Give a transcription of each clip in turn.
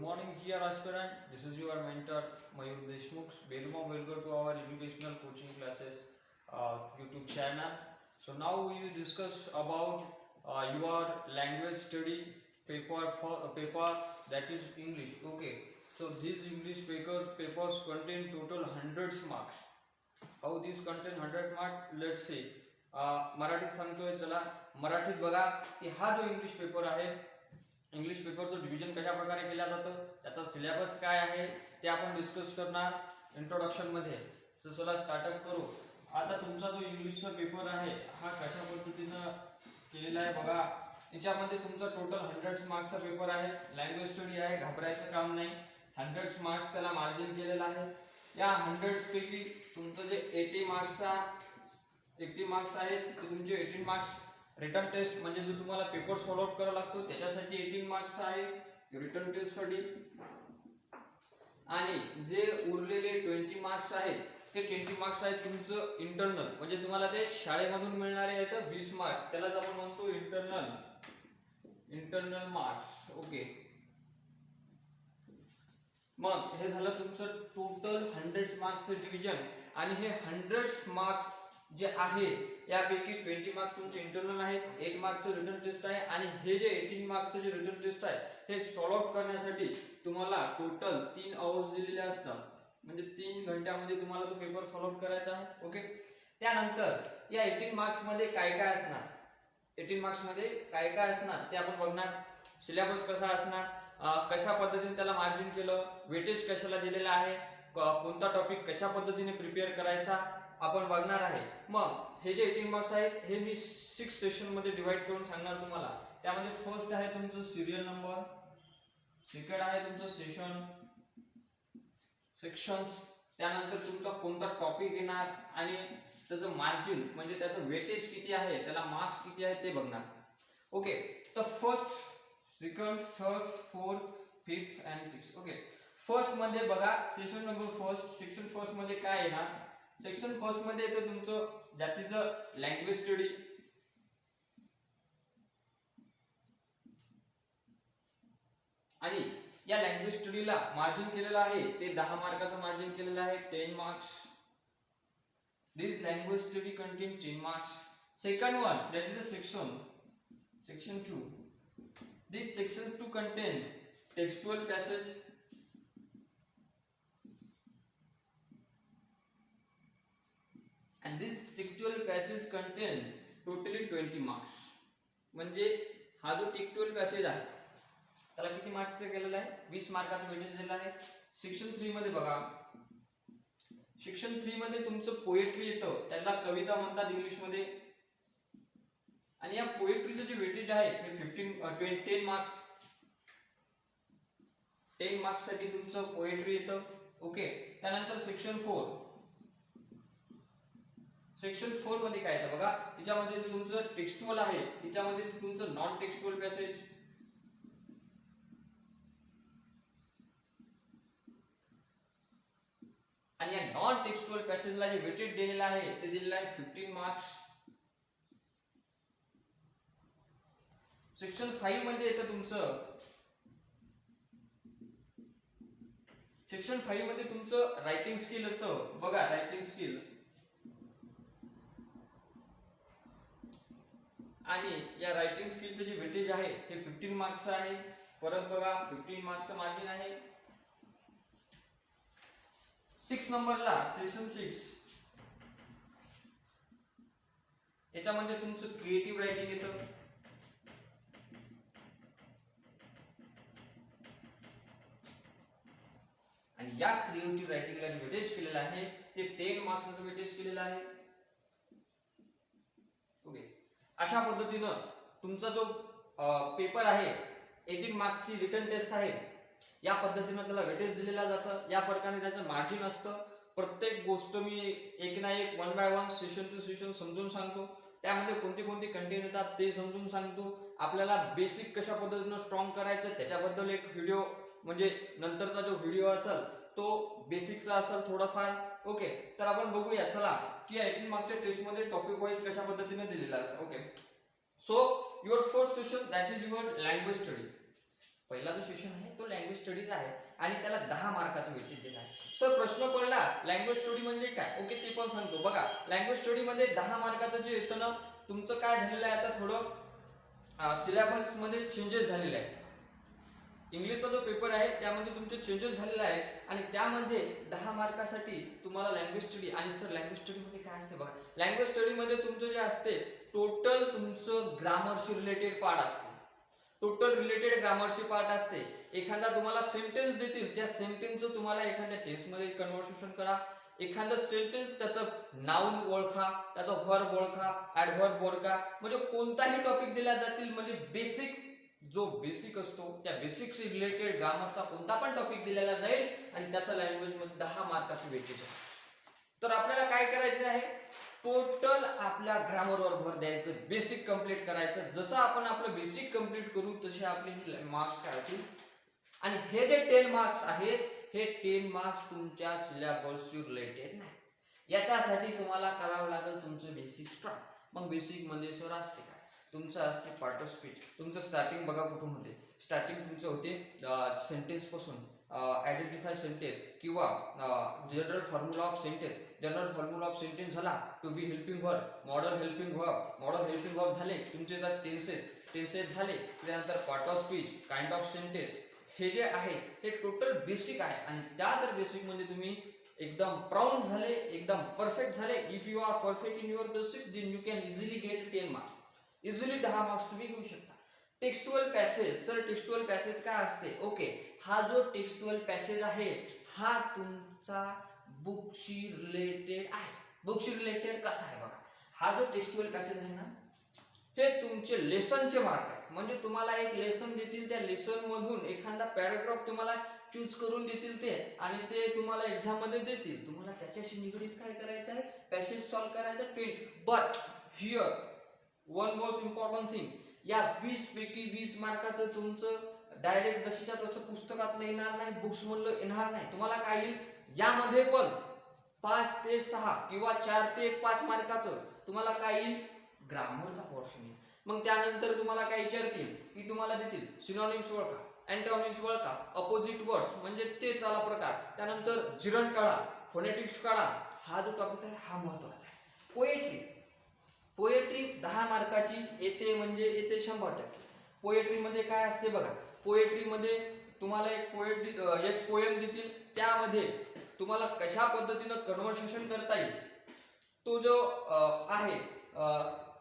Good morning, dear aspirant. This is your mentor Mayur Deshmukh. Welcome to our educational coaching classes YouTube channel. So now we will discuss about your language study paper that is English. Okay. So these English papers contain total hundreds marks. How these contain 100 marks? Let's see. मराठीत सांगतोय चला. मराठीत बघा की हा जो English paper आहे, English पेपरचं डिव्हिजन कशा प्रकारे केलं जातं, त्याचा सिलेबस काय आहे ते आपण डिस्कस करणार इंट्रोडक्शन मध्ये. सो चला स्टार्टअप करू. आता तुमचा जो इंग्लिशचा पेपर आहे हा कशा पद्धतीनं केलेला आहे बघा. याच्यामध्ये तुमचा टोटल 100 मार्क्सचा पेपर आहे. लँग्वेज स्टडी आहे, घाबरायचं काम नाही. 100 मार्क्स त्याला मार्जिन केलेलं आहे. या 100 पैकी तुमचं जे 80 मार्क्स आहेत ते तुमचे 18 मार्क्स रिटर्न टेस्ट म्हणजे जो तुम्हाला पेपर सॉल्व आउट करावा लागतो त्याच्यासाठी 18 मार्क्स आहे रिटर्न टेस्ट साठी. आणि जे उरलेले 20 मार्क्स आहेत ते 20 मार्क्स आहेत तुमचं इंटरनल म्हणजे तुम्हाला ते शाळेमधून मिळणारे आहेत 20 मार्क्स. त्यालाच आपण म्हणतो इंटरनल मार्क्स. ओके. मग हे झालं तुमचं टोटल 100 मार्क्सचं डिव्हिजन. आणि हे 100 मार्क्स जे आहे यापैकी 20 मार्क्स तुमचे इंटरनल आहेत, 8 मार्क्सचं रिटर्न टेस्ट आहे. आणि हे जे 18 मार्क्सचं जे रिटर्न टेस्ट आहे हे सॉल्व आउट करण्यासाठी तुम्हाला टोटल 3 आवर्स दिलेले असतात. म्हणजे 3 घंट्यामध्ये तुम्हाला तो पेपर सॉल्व आउट करायचा आहे. ओके. त्यानंतर या 18 मार्क्स मध्ये काय काय असणार, 18 मार्क्स मध्ये काय काय असणार ते आपण बघणार. सिलेबस कसा असणार, कशा पद्धतीने त्याला मार्जिन केलं, वेटेज कशाला दिलेलं आहे, कोणता टॉपिक कशा पद्धतीने प्रिपेअर करायचा आपण बघणार आहे. मग हे जे 18 मार्क्स आहेत हे मी 6 सेशन मध्ये डिवाइड करून सांगणार तुम्हाला. त्यामध्ये फर्स्ट आहे तुमचं सिरियल नंबर, सेकंड आहे तुमचं सेक्शन्स, त्यानंतर तुमचा कोणता टॉपिक येणार आणि त्याचं मार्जिन म्हणजे त्याचं वेटेज किती आहे, त्याला मार्क्स किती आहेत ते बघणार. ओके. तर first, second, third, fourth, fifth and sixth. Okay. First मध्ये बघा session number first. Section first मध्ये काय येणार, सेक्शन फर्स्ट मध्ये येतं तुमचं जातीचं लँग्वेज स्टडी. आणि या लँग्वेज स्टडीला मार्जिन केलेलं आहे ते 10 मार्काचं मार्जिन केलेलं आहे, 10 marks. This language study content 10 marks. Second one that is a section 2. These sections 2 contain textual passage and this textual passage contain totally 20 marks. म्हणजे हा जो टेक्स्टुअल पॅसेज आहे त्याला किती मार्क्सचा केलेला आहे, 20 मार्काचा वेटेज दिलेला आहे. सेक्शन 3 मध्ये बघा, सेक्शन 3 मध्ये तुमचं पोएट्री येतं, त्याला कविता म्हणतात इंग्लिश मध्ये. आणि या पोएट्रीचं जे वेटेज आहे हे 10 मार्क्स. 10 मार्क्स साठी तुमचं पोएट्री येतं. ओके. त्यानंतर सेक्शन 4. सेक्शन 4 मध्ये काय येतं बघा, याच्यामध्ये तुमचं टेक्स्टुअल आहे, याच्यामध्ये तुमचं नॉन टेक्स्टुअल पॅसेज. आणि या नॉन टेक्स्टुअल पॅसेजला जे वेटेज दिलेलं आहे ते दिलेलं आहे 15 मार्क्स. सेक्शन 5 मध्ये येतं तुमचं, सेक्शन 5 मध्ये तुमचं रायटिंग स्किल येतं बघा, रायटिंग स्किल. आणि या रायटिंग स्किलचं जे वेटेज आहे हे 15 मार्क्स आहे. परत बघा 15 मार्क्सचं मार्जिन आहे. 6 नंबरला सेशन 6 याच्यामध्ये तुमचं क्रिएटिव्ह रायटिंग येतं. आणि या क्रिएटिव्ह रायटिंगला वेटेज केलेलं आहे ते 10 मार्क्सचं वेटेज केलेलं आहे. ओके. अशा पद्धतीनं तुमचा जो पेपर आहे 18 मार्क्सची रिटर्न टेस्ट आहे या पद्धतीनं त्याला वेटेज दिलेला जातं. या प्रकारे त्याचं मार्जिन असतं. प्रत्येक गोष्ट मी एक ना एक 1 बाय 1 सेशन टू सेशन समजून सांगतो. त्यामध्ये कोणते कोणते कंटेंट येतात ते समजून सांगतो. आपल्याला बेसिक कशा पद्धतीनं स्ट्रॉंग करायचं त्याच्याबद्दल एक व्हिडिओ म्हणजे नंतरचा जो व्हिडिओ असेल तो बेसिकचा असेल थोडाफार. ओके. तर आपण बघूया चला की 18 मार्क्सच्या टेस्ट मध्ये टॉपिक वाईज कशा पद्धतीने दिलेला असतं. Okay. So your first session that is your language study. पहिला जो सेशन आहे तो लँग्वेज स्टडीज आहे आणि त्याला 10 मार्काचं वेटेज दिलं आहे. सर प्रश्न पडला लँग्वेज स्टडी म्हणजे काय, ओके ते पण सांगतो. बघा लँग्वेज स्टडी मध्ये 10 मार्काचं जे येतं ना, तुमचं काय झालेलं आहे आता थोडं सिलेबस मध्ये चेंजेस झालेले आहेत. इंग्लिशचा जो पेपर आहे त्यामध्ये तुमचे चेंजेस झालेले आहेत आणि त्यामध्ये 10 मार्कासाठी तुम्हाला लँग्वेज स्टडी. आणि सर लँग्वेज स्टडी मध्ये काय असते बघा, लँग्वेज स्टडी मध्ये तुमचं जे असते टोटल तुमचं ग्रामरशी रिलेटेड पार्ट असते, टोटल रिलेटेड ग्रामरची पार्ट असते. एखादा तुम्हाला सेंटेन्स देतील, त्या सेंटेन्सचं तुम्हाला एखाद्या टेन्समध्ये कन्व्हर्सेशन करा. एखादं सेंटेन्स त्याचं नाउन ओळखा, त्याचा व्हर्ब ओळखा, ऍडव्हर्ब ओळखा. म्हणजे कोणताही टॉपिक दिला जातील, म्हणजे बेसिक जो बेसिक असतो त्या बेसिकशी रिलेटेड ग्रामरचा कोणता पण टॉपिक दिलेला जाईल आणि त्याचा लँग्वेज मध्ये 10 मार्काचं वेटेज आहे. तर आपल्याला काय करायचं आहे, टोटल आपल्या ग्रामरवर भर द्यायचं, बेसिक कंप्लीट करायचं. जसं आपण आपलं बेसिक कंप्लीट करू तसे आपले मार्क्स काय होतील. आणि हे जे 10 मार्क्स आहेत हे 10 मार्क्स तुमच्या सिलेबसशी रिलेटेड नाही. याच्यासाठी तुम्हाला करावं लागेल तुमचं बेसिक स्ट्रॉंग. मग बेसिक मध्ये सर असते काय, तुमचं असते पार्ट ऑफ स्पीच. तुमचं स्टार्टिंग बघा कुठून होते, स्टार्टिंग तुमचं होते सेंटेन्स पासून, आयडेंटिफाय सेंटेन्स किंवा general formula of sentence. General formula of sentence झाला, to be helping verb, modal helping verb, modal helping verb झाले तुमचे. तर टेन्सेस झाले, त्यानंतर part of speech, kind of sentence. हे जे आहे हे टोटल बेसिक आहे. आणि त्या जर बेसिक मध्ये तुम्ही एकदम प्राऊड झाले, एकदम परफेक्ट झाले, if you are perfect in your basic then you can easily get 10 marks. Easily 10 marks तुम्ही घेऊ शकता. Textual passage, sir textual passage काय असते, ओके हा जो टेक्स्टुअल पॅसेज आहे हा तुमचा बुकशी रिलेटेड आहे. बुकशी रिलेटेड कसा आहे बघा, हा जो टेक्स्टुअल पॅसेज आहे ना हे तुमचे लेसनचे मार्क आहेत. म्हणजे तुम्हाला एक लेसन देतील, त्या लेसन मधून एखादा पॅराग्राफ तुम्हाला चूज करून देतील ते, आणि ते तुम्हाला एक्झाम मध्ये देतील. तुम्हाला त्याच्याशी निगडीत काय करायचं आहे, पॅसेज सॉल्व्ह करायचं 10. But here one most important thing, या 20 पैकी 20 मार्काचं तुमचं डायरेक्ट जशीच्या तसं पुस्तकातलं येणार नाही, बुक्स मधलं येणार नाही. तुम्हाला काय येईल यामध्ये पण 5 ते 6 किंवा 4 ते 5 मार्काचं तुम्हाला काय येईल, ग्रामरचा पोर्शन येईल. मग त्यानंतर तुम्हाला काय विचारतील की तुम्हाला देतील सिनोनिम्स ओळखा, अँटोनिम्स ओळखा, अपोजिट वर्ड्स म्हणजे तेच आला प्रकार. त्यानंतर जिरंड काढा, फोनेटिक्स काढा. हा जो टॉपिक आहे हा महत्त्वाचा आहे. पोएट्री 10 मार्काची येते, म्हणजे येते 100%. पोएट्री मध्ये काय असते बघा, पोएट्री मध्ये तुम्हाला एक पोएम देतील, त्यामध्ये तुम्हाला कशा पद्धतीनं कन्व्हर्सेशन करता येईल तो जो आहे,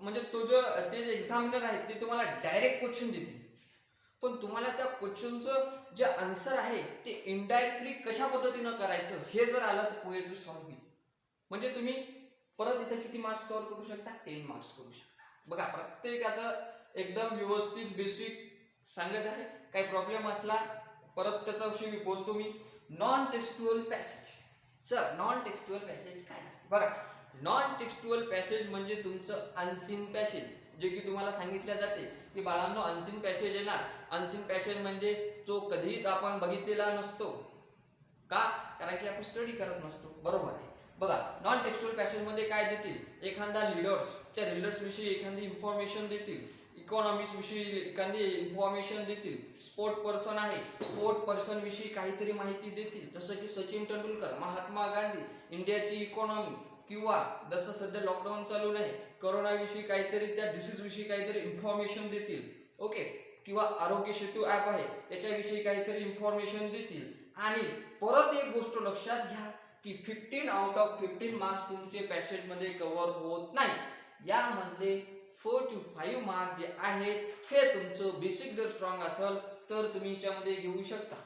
म्हणजे तो जो ते जे एक्झामिनर आहे ते तुम्हाला डायरेक्ट क्वेश्चन देतील, पण तुम्हाला त्या क्वेश्चनचं जे आन्सर आहे ते इनडायरेक्टली कशा पद्धतीनं करायचं हे जर आलं तर पोएट्री सॉल्व्ह होईल. म्हणजे तुम्ही परत इथे किती मार्क्स कव्हर करू शकता, 10 मार्क्स करू शकता. बघा प्रत्येकाचं एकदम व्यवस्थित बेसिक सांगत आहे. काही प्रॉब्लेम असला परत त्याचा विषयी बोलतो मी. Non textual passage, sir non textual passage काय असते बघा. नॉन टेक्स्टुअल पॅसेज म्हणजे तुमचं अनसीन पॅसेज, जे की तुम्हाला सांगितले जाते की बाळांनो अनसीन पॅसेज येणार. अनसीन पॅसेज म्हणजे जो कधीच आपण बघितलेला नसतो. का, कारण की आपण स्टडी करत नसतो, बरोबर आहे. बघा नॉन टेक्स्टुअल पॅसेज मध्ये काय देतील, एखादा लीडर्स, त्या लीडर्स विषयी एखादी इन्फॉर्मेशन देतील, इकॉनॉमिक्स विषयी एखादी इन्फॉर्मेशन देतील, स्पोर्ट पर्सन आहे स्पोर्ट पर्सन विषयी काहीतरी माहिती देतील, जसं की सचिन तेंडुलकर, महात्मा गांधी, इंडियाची इकॉनॉमी, किंवा जसं सध्या लॉकडाऊन चालू आहे कोरोना विषयी काहीतरी, त्या डिसीज विषयी काहीतरी इन्फॉर्मेशन देतील, ओके. किंवा आरोग्य सेतू ऍप आहे त्याच्याविषयी काहीतरी इन्फॉर्मेशन देतील. आणि परत एक गोष्ट लक्षात घ्या की 15 आउट ऑफ 15 मार्क्स तुमचे पॅसेज मध्ये कव्हर होत नाही. यामधले 4 to 5 मार्क्स जे आहेत हे तुमचं बेसिक जर स्ट्रॉंग असेल तर तुम्ही याच्यामध्ये घेऊ शकता.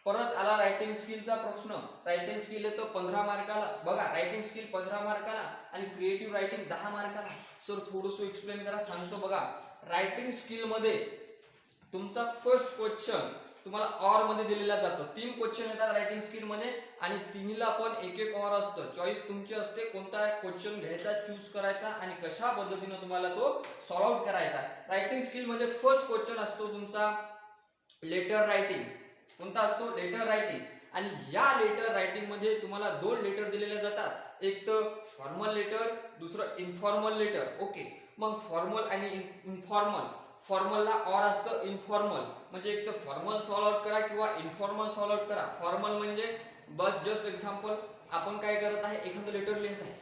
परत आला रायटिंग स्किलचा प्रश्न. रायटिंग स्किल येतो 15 मार्काला. बघा रायटिंग स्किल 15 मार्काला आणि क्रिएटिव्ह रायटिंग 10 मार्काला. सर थोडंसं एक्सप्लेन करा, सांगतो बघा. रायटिंग स्किल मध्ये तुमचा फर्स्ट क्वेश्चन तुम्हाला ऑर मध्ये दिलेला जातो. 3 क्वेश्चन येतात रायटिंग स्किल मध्ये आणि तिन्हीला पण एक ऑर असतं. चॉईस तुमची असते कोणता क्वेश्चन घ्यायचा, चूज करायचा आणि कशा पद्धतीने तुम्हाला तो सॉल्व्ह आउट करायचा. रायटिंग स्किल मध्ये फर्स्ट क्वेश्चन असतो तुमचा लेटर रायटिंग. कोणता असतो, लेटर रायटिंग. आणि या लेटर रायटिंग मध्ये तुम्हाला 2 लेटर दिलेले जातात, एक तर फॉर्मल लेटर, दुसरं इन्फॉर्मल लेटर, ओके. मग फॉर्मल आणि इन्फॉर्मल. फॉर्मलला ऑर असतं इनफॉर्मल, म्हणजे एक तर फॉर्मल सॉल्व आउट करा किंवा इनफॉर्मल सॉल्व आउट करा. फॉर्मल म्हणजे बस जस्ट एक्झाम्पल, आपण काय करत आहे, एखादं लेटर लिहित आहे.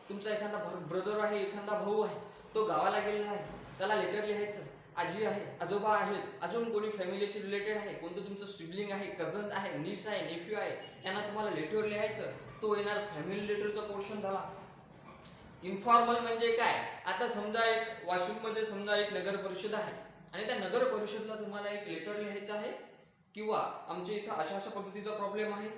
तुमचा एखादा ब्रदर आहे, एखादा भाऊ आहे, तो गावाला गेलेला आहे, त्याला लेटर लिहायचं. आजी आहे, आजोबा आहेत, अजून कोणी फॅमिलीशी रिलेटेड आहे, कोणतं तुमचं सिबलिंग आहे, कझन आहे, निस आहे, नेफ्यू आहे, यांना तुम्हाला लेटर लिहायचं. तो येणार फॅमिली लेटरचा पोर्शन झाला. इन्फॉर्मल म्हणजे काय, आता समजा एक वाशिममध्ये समजा एक नगर परिषद आहे आणि त्या नगर परिषदला तुम्हाला एक लेटर लिहायचं आहे किंवा आमच्या इथं अशा अशा पद्धतीचा प्रॉब्लेम आहे,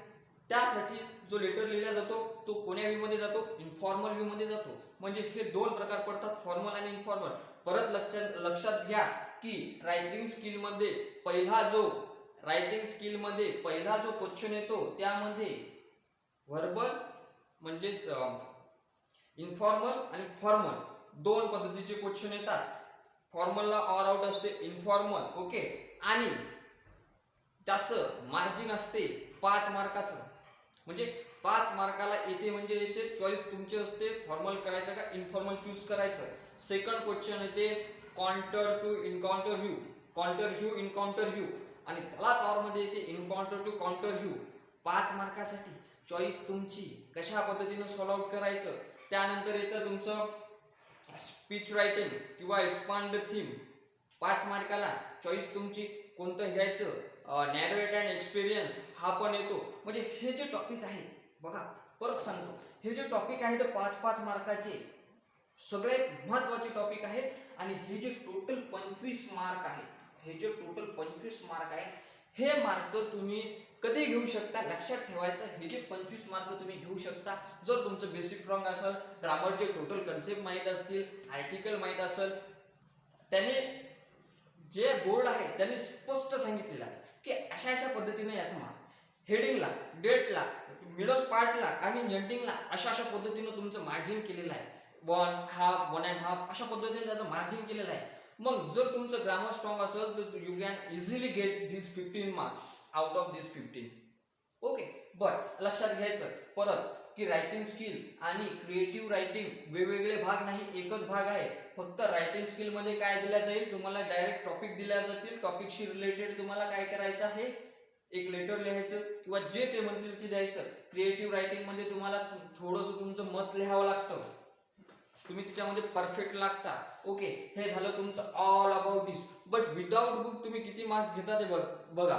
त्यासाठी जो लेटर लिहिला जातो तो कोण्या व्ह्यू मध्ये जातो, इन्फॉर्मल व्ह्यू मध्ये जातो. म्हणजे हे दोन प्रकार पडतात, फॉर्मल आणि इन्फॉर्मल. परत लक्षात घ्या की रायटिंग स्किल मध्ये पहिला जो क्वेश्चन येतो त्यामध्ये व्हर्बल म्हणजेच इन्फॉर्मल आणि फॉर्मल दोन पद्धतीचे क्वेश्चन येतात. फॉर्मलला ऑर आउट असते, इन्फॉर्मल ओके, आणि त्याचं मार्जिन असते 5 मार्काचं. म्हणजे 5 मार्काला येते म्हणजे येते, चॉईस तुमची असते, फॉर्मल करायचं का इन्फॉर्मल चूज करायचं. सेकंड क्वेश्चन येते counter to encounter view, counter view encounter view, आणि त्यालाच ऑर मध्ये येते इनकाउंटर टू काउंटर व्ह्यू. 5 मार्कासाठी चॉईस तुमची, कशा पद्धतीने सॉल्व आउट करायचं. त्यानंतर येतं तुमचं स्पीच रायटिंग किंवा एक्सपांड थीम, 5 मार्काला चॉईस तुमची, कोणतं घ्यायचं, नॅरेट अँड एक्सपिरियन्स हा पण येतो. म्हणजे हे जे टॉपिक आहे बघा, परत सांगतो, हे जे टॉपिक आहे ते 5-5 मार्काचे सगळे महत्त्वाचे टॉपिक आहेत. आणि हे जे टोटल 25 मार्क आहेत, हे मार्क तुम्ही कधी घेऊ शकता, लक्षात ठेवायचं. हे जे 25 मार्क तुम्ही घेऊ शकता जर तुमचं बेसिक स्ट्रॉंग असेल, ग्रामरचे टोटल कन्सेप्ट माहीत असतील, आर्टिकल माहीत असेल. त्याने जे बोर्ड आहे त्याने स्पष्ट सांगितलेलं आहे की अशा अशा पद्धतीने याचं मार्क हेडिंगला, डेटला, मिडल पार्टला आणि एंडिंगला अशा अशा पद्धतीने तुमचं मार्जिन केलेलं आहे. 1.5 अशा पद्धतीने त्याचं मार्जिन केलेलं आहे. मग जर तुमचं ग्रामर स्ट्रॉंग असेल तर you can easily get this 15 marks out of this 15. Okay, but लक्षात घ्यायचं परत की रायटिंग स्किल आणि क्रिएटिव्ह रायटिंग वेगवेगळे भाग नाही, एकच भाग आहे. फक्त रायटिंग स्किल मध्ये काय दिल्या जाईल, तुम्हाला डायरेक्ट टॉपिक दिल्या जातील, टॉपिकशी रिलेटेड तुम्हाला काय करायचं आहे, एक लेटर लिहायचं किंवा जे ते म्हणतील ते द्यायचं. क्रिएटिव्ह रायटिंग मध्ये तुम्हाला थोडंसं तुमचं मत लिहावं लागतं, तुम्ही त्याच्यामध्ये परफेक्ट लागता. ओके, हे झालं तुमचं all about this. But without book तुम्ही किती मार्क्स घेता ते बघा.